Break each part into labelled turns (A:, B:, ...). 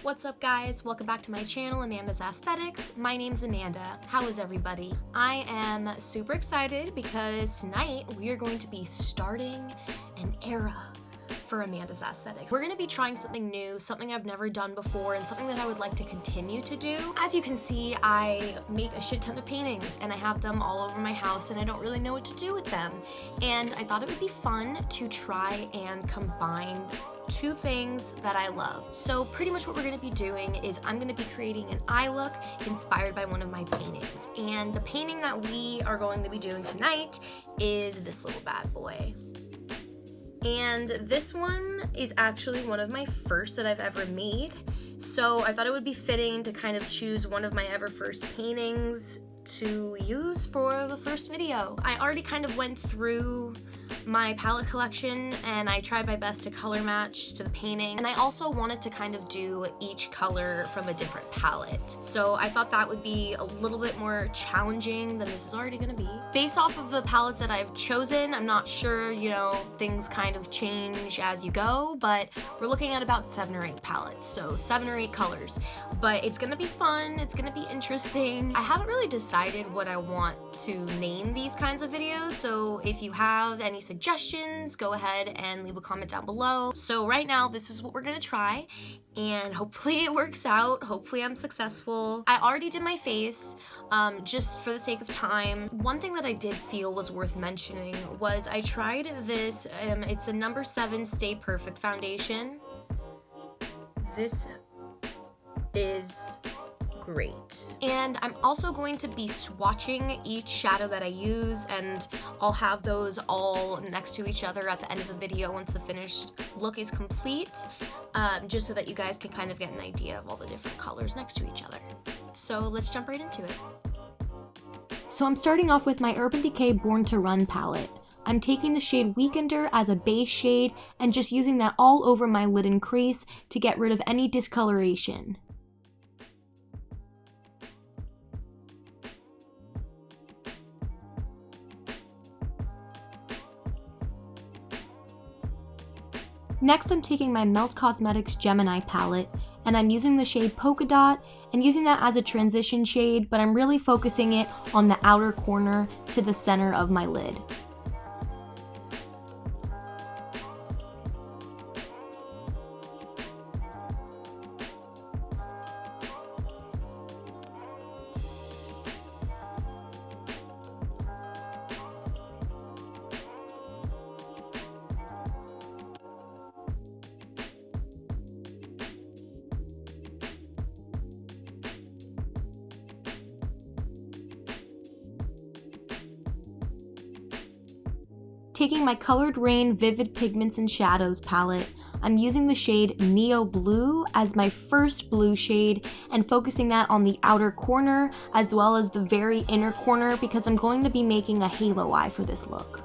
A: What's up guys? Welcome back to my channel, Amanda's Aesthetics. My name's Amanda. How is everybody? I am super excited because tonight we are going to be starting an era for Amanda's Aesthetics. We're gonna be trying something new, something I've never done before, and something that I would like to continue to do. As you can see, I make a shit ton of paintings and I have them all over my house and I don't really know what to do with them. And I thought it would be fun to try and combine two things that I love. So pretty much what we're gonna be doing is I'm gonna be creating an eye look inspired by one of my paintings. And the painting that we are going to be doing tonight is this little bad boy. And this one is actually one of my first that I've ever made. So I thought it would be fitting to kind of choose one of my ever first paintings to use for the first video. I already kind of went through my palette collection and I tried my best to color match to the painting, and I also wanted to kind of do each color from a different palette. So I thought that would be a little bit more challenging than this is already gonna be. Based off of the palettes that I've chosen, I'm not sure, things kind of change as you go, but we're looking at about 7 or 8 palettes, so 7 or 8 colors. But it's gonna be fun, it's gonna be interesting. I haven't really decided what I want to name these kinds of videos, so if you have any suggestions, go ahead and leave a comment down below. So right now, this is what we're gonna try, and hopefully it works out. Hopefully I'm successful. I already did my face, just for the sake of time. One thing that I did feel was worth mentioning was I tried this, it's the number 7 Stay Perfect foundation. This is great. And I'm also going to be swatching each shadow that I use, and I'll have those all next to each other at the end of the video once the finished look is complete, just so that you guys can kind of get an idea of all the different colors next to each other. So let's jump right into it. So I'm starting off with my Urban Decay Born to Run palette. I'm taking the shade Weekender as a base shade and just using that all over my lid and crease to get rid of any discoloration. Next, I'm taking my Melt Cosmetics Gemini palette, and I'm using the shade Polka Dot and using that as a transition shade, but I'm really focusing it on the outer corner to the center of my lid. Taking my Colored Rain Vivid Pigments and Shadows palette, I'm using the shade Neo Blue as my first blue shade and focusing that on the outer corner as well as the very inner corner because I'm going to be making a halo eye for this look.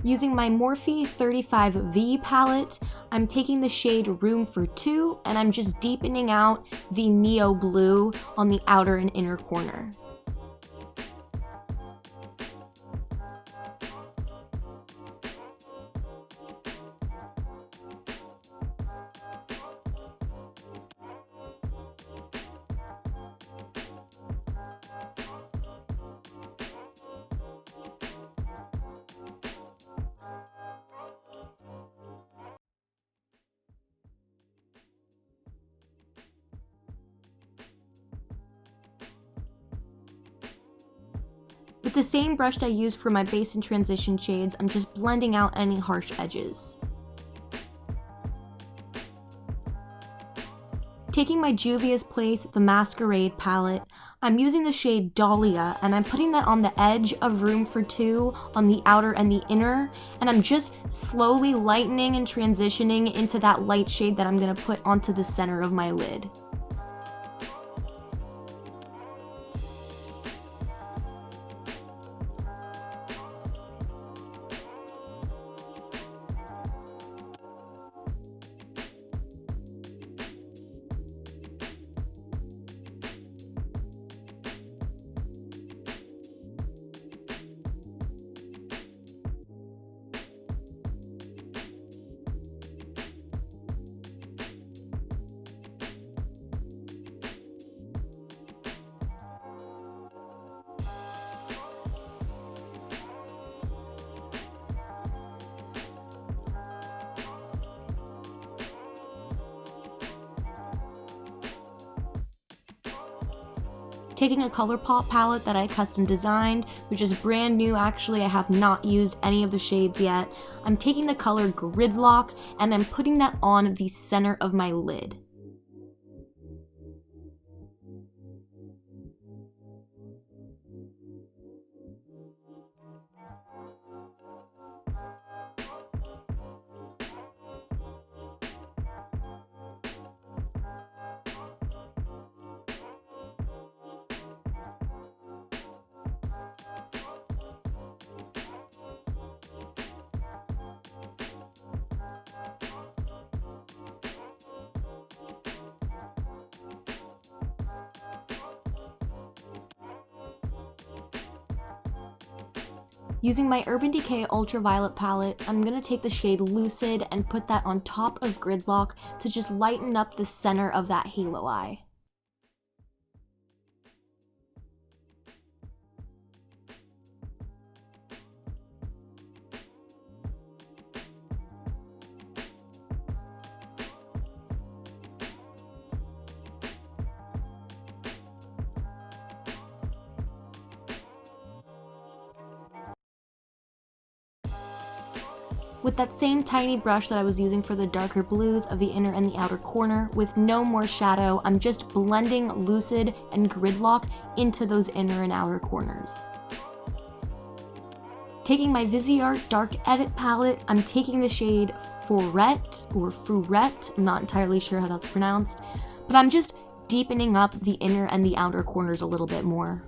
A: Using my Morphe 35V palette, I'm taking the shade Room for Two and I'm just deepening out the Neo Blue on the outer and inner corner. With the same brush I used for my base and transition shades, I'm just blending out any harsh edges. Taking my Juvia's Place The Masquerade palette, I'm using the shade Dahlia, and I'm putting that on the edge of Room for Two on the outer and the inner, and I'm just slowly lightening and transitioning into that light shade that I'm going to put onto the center of my lid. Taking a ColourPop palette that I custom designed, which is brand new actually, I have not used any of the shades yet. I'm taking the color Gridlock and I'm putting that on the center of my lid. Using my Urban Decay Ultraviolet palette, I'm going to take the shade Lucid and put that on top of Gridlock to just lighten up the center of that halo eye. With that same tiny brush that I was using for the darker blues of the inner and the outer corner, with no more shadow, I'm just blending Lucid and Gridlock into those inner and outer corners. Taking my Viseart Dark Edit palette, I'm taking the shade Fourette, or Fourette, I'm not entirely sure how that's pronounced, but I'm just deepening up the inner and the outer corners a little bit more.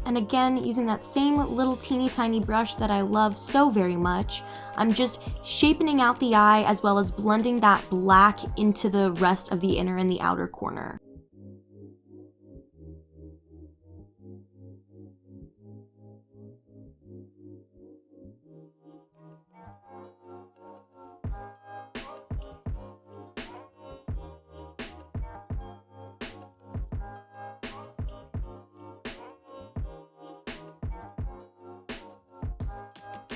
A: And again, using that same little teeny tiny brush that I love so very much, I'm just shaping out the eye as well as blending that black into the rest of the inner and the outer corner.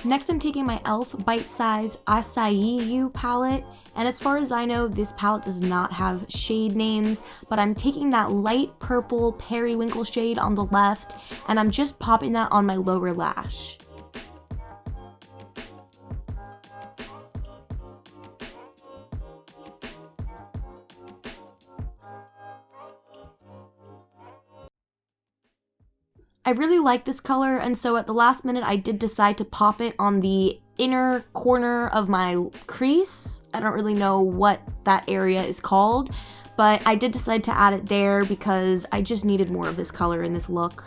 A: Next, I'm taking my e.l.f. Bite Size Acai You palette, and as far as I know, this palette does not have shade names, but I'm taking that light purple periwinkle shade on the left, and I'm just popping that on my lower lash. I really like this color, and so at the last minute I did decide to pop it on the inner corner of my crease. I don't really know what that area is called, but I did decide to add it there because I just needed more of this color in this look.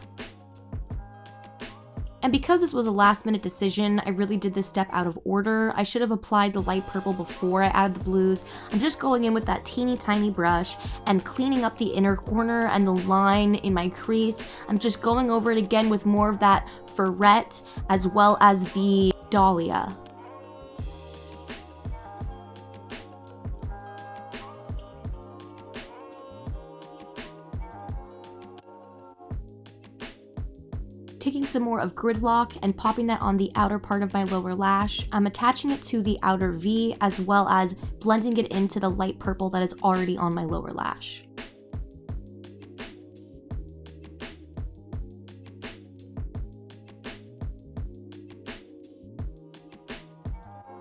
A: And because this was a last minute decision, I really did this step out of order. I should have applied the light purple before I added the blues. I'm just going in with that teeny tiny brush and cleaning up the inner corner and the line in my crease. I'm just going over it again with more of that Fourette as well as the Dahlia. Taking some more of Gridlock and popping that on the outer part of my lower lash, I'm attaching it to the outer V as well as blending it into the light purple that is already on my lower lash.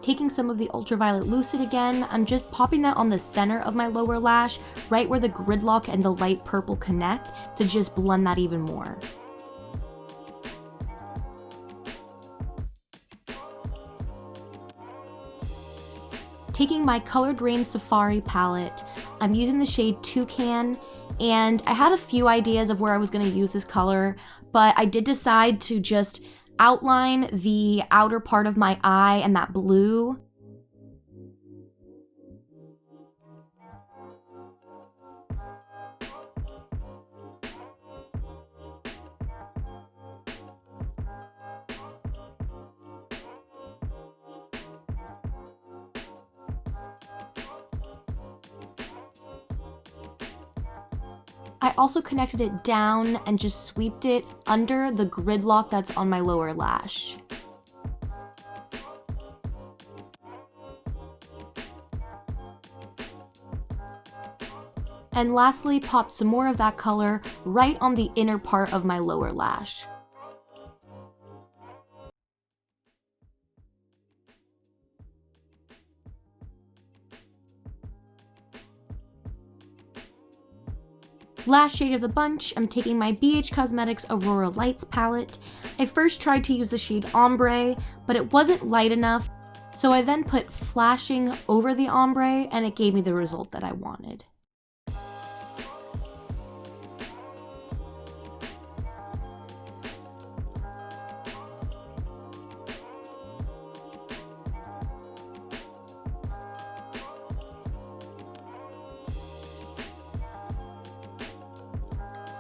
A: Taking some of the Ultraviolet Lucid again, I'm just popping that on the center of my lower lash, right where the Gridlock and the light purple connect, to just blend that even more. Taking my Colored Rain Safari palette, I'm using the shade Toucan, and I had a few ideas of where I was going to use this color, but I did decide to just outline the outer part of my eye and that blue. I also connected it down and just sweeped it under the Gridlock that's on my lower lash. And lastly, popped some more of that color right on the inner part of my lower lash. Last shade of the bunch, I'm taking my BH Cosmetics Aurora Lights palette. I first tried to use the shade Ombre, but it wasn't light enough, so I then put flashing over the ombre and it gave me the result that I wanted.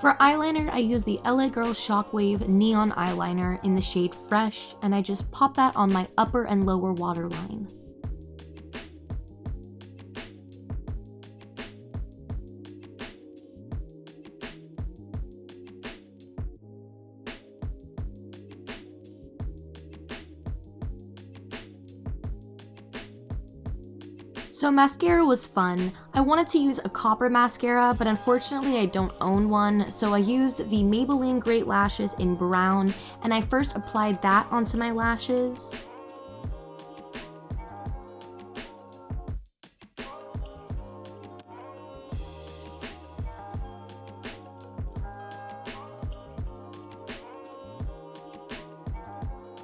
A: For eyeliner, I use the LA Girl Shockwave Neon Eyeliner in the shade Fresh, and I just pop that on my upper and lower waterline. So mascara was fun. I wanted to use a copper mascara, but unfortunately I don't own one, so I used the Maybelline Great Lashes in brown, and I first applied that onto my lashes.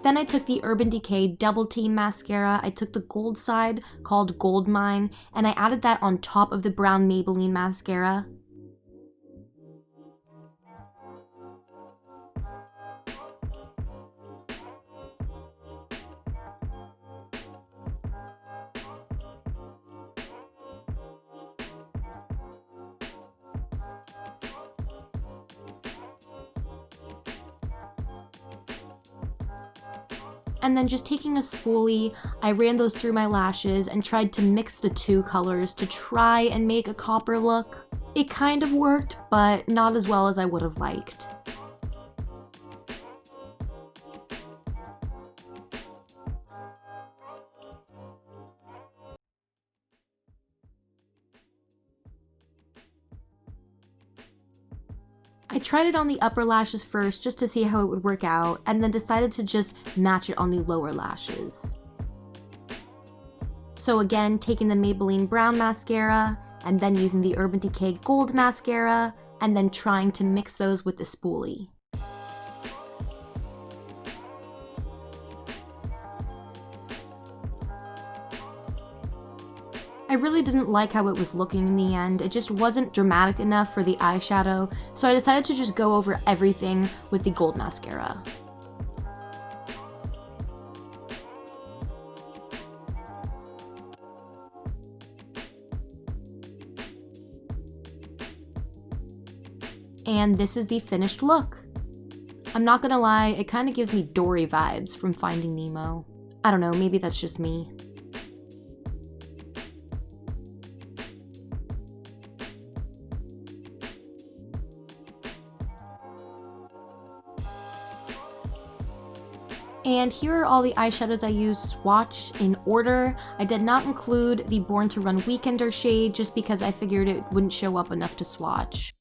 A: Then I took the Urban Decay Double Team Mascara. I took the gold side, called Gold Mine, and I added that on top of the brown Maybelline mascara. And then just taking a spoolie, I ran those through my lashes and tried to mix the two colors to try and make a copper look. It kind of worked, but not as well as I would have liked. I tried it on the upper lashes first just to see how it would work out, and then decided to just match it on the lower lashes. So again, taking the Maybelline Brown Mascara, and then using the Urban Decay Gold Mascara, and then trying to mix those with the spoolie. I really didn't like how it was looking in the end. It just wasn't dramatic enough for the eyeshadow, so I decided to just go over everything with the gold mascara. And this is the finished look. I'm not gonna lie, it kind of gives me Dory vibes from Finding Nemo. I don't know, maybe that's just me. And here are all the eyeshadows I used swatched in order. I did not include the Born to Run Weekender shade just because I figured it wouldn't show up enough to swatch.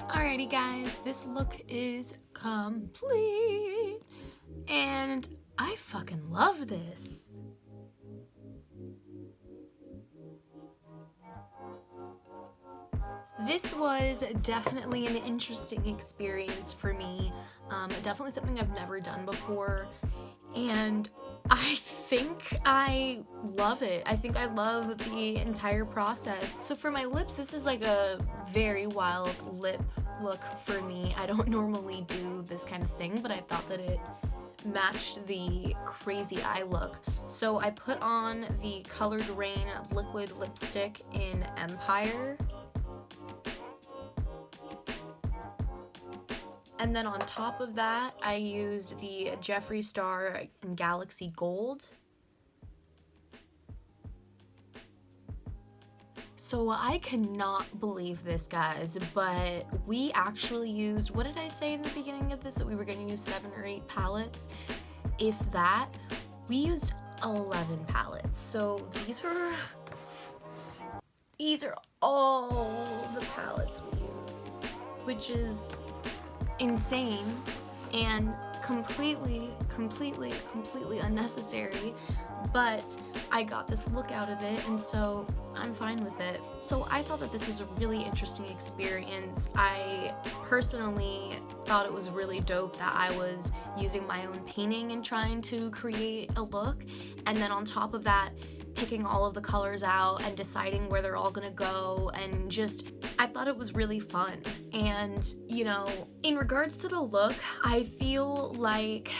A: Alrighty guys, this look is complete and I fucking love this. This was definitely an interesting experience for me, definitely something I've never done before, and I think I love it. I think I love the entire process. So for my lips, this is like a very wild lip look for me. I don't normally do this kind of thing, but I thought that it matched the crazy eye look. So I put on the Colored Rain liquid lipstick in Empire. And then on top of that, I used the Jeffree Star in Galaxy Gold. So I cannot believe this, guys, but we actually used, what did I say in the beginning of this? That we were going to use 7 or 8 palettes. If that, we used 11 palettes. So these are all the palettes we used, which is insane and completely unnecessary, but I got this look out of it, and so I'm fine with it. So I thought that this was a really interesting experience. I personally thought it was really dope that I was using my own painting and trying to create a look, and then on top of that, picking all of the colors out and deciding where they're all gonna go, and just, I thought it was really fun. And, you know, in regards to the look, I feel like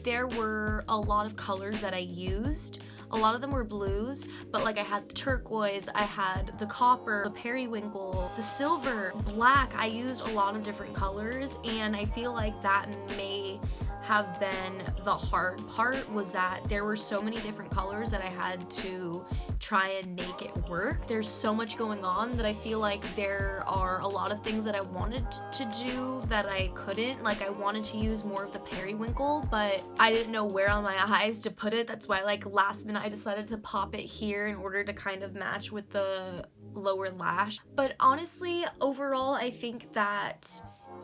A: there were a lot of colors that I used. A lot of them were blues, but like I had the turquoise, I had the copper, the periwinkle, the silver, black. I used a lot of different colors, and I feel like that may have been the hard part, was that there were so many different colors that I had to try and make it work. There's so much going on that I feel like there are a lot of things that I wanted to do that I couldn't. Like I wanted to use more of the periwinkle, but I didn't know where on my eyes to put it. That's why like last minute I decided to pop it here in order to kind of match with the lower lash. But honestly, overall, I think that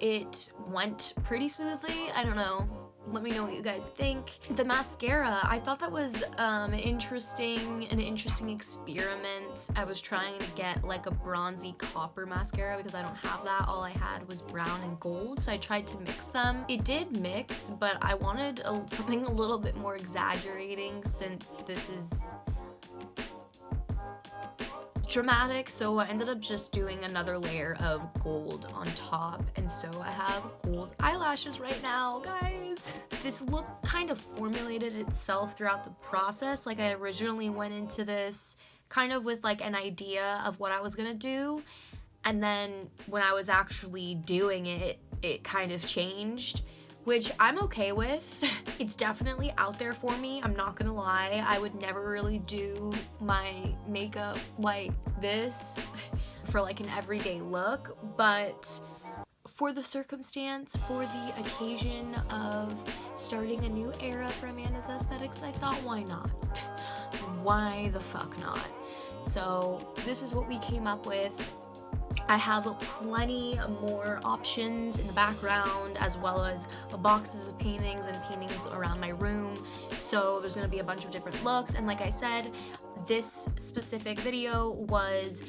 A: it went pretty smoothly. I don't know. Let me know what you guys think. The mascara, I thought that was an interesting experiment. I was trying to get like a bronzy copper mascara because I don't have that. All I had was brown and gold, so I tried to mix them. It did mix, but I wanted something a little bit more exaggerating since this is dramatic, so I ended up just doing another layer of gold on top, and so I have gold eyelashes right now, guys. This look kind of formulated itself throughout the process. Like I originally went into this kind of with like an idea of what I was gonna do, and then when I was actually doing it, it kind of changed, which I'm okay with. It's definitely out there for me, I'm not gonna lie. I would never really do my makeup like this for like an everyday look, but for the circumstance, for the occasion of starting a new era for Amanda's Aesthetics, I thought, why not? Why the fuck not? So this is what we came up with. I have plenty more options in the background, as well as boxes of paintings and paintings around my room. So there's gonna be a bunch of different looks. And like I said, this specific video was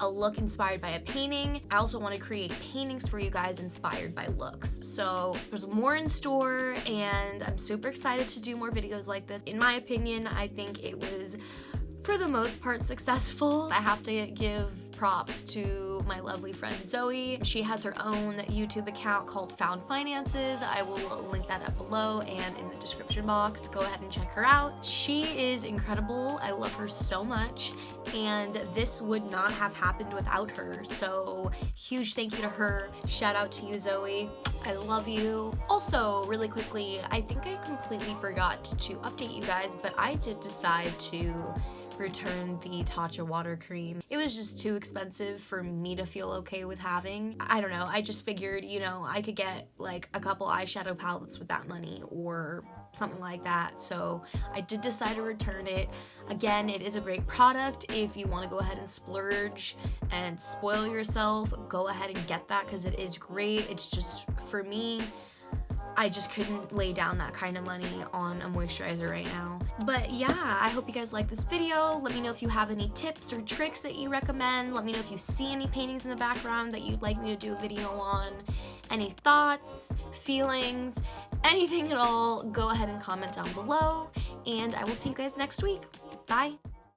A: a look inspired by a painting. I also want to create paintings for you guys inspired by looks. So there's more in store, and I'm super excited to do more videos like this. In my opinion, I think it was, for the most part, successful. I have to give props to my lovely friend Zoe. She has her own YouTube account called Found Finances. I will link that up below and in the description box. Go ahead and check her out. She is incredible. I love her so much, and this would not have happened without her. So huge thank you to her. Shout out to you, Zoe. I love you. Also, really quickly, I think I completely forgot to update you guys, but I did decide to return the Tatcha water cream. It was just too expensive for me to feel okay with having. I don't know, I just figured, you know, I could get like a couple eyeshadow palettes with that money or something like that. So I did decide to return it. Again, it is a great product. If you want to go ahead and splurge and spoil yourself, go ahead and get that because it is great. It's just, for me, I just couldn't lay down that kind of money on a moisturizer right now. But yeah, I hope you guys like this video. Let me know if you have any tips or tricks that you recommend. Let me know if you see any paintings in the background that you'd like me to do a video on. Any thoughts, feelings, anything at all, go ahead and comment down below. And I will see you guys next week. Bye.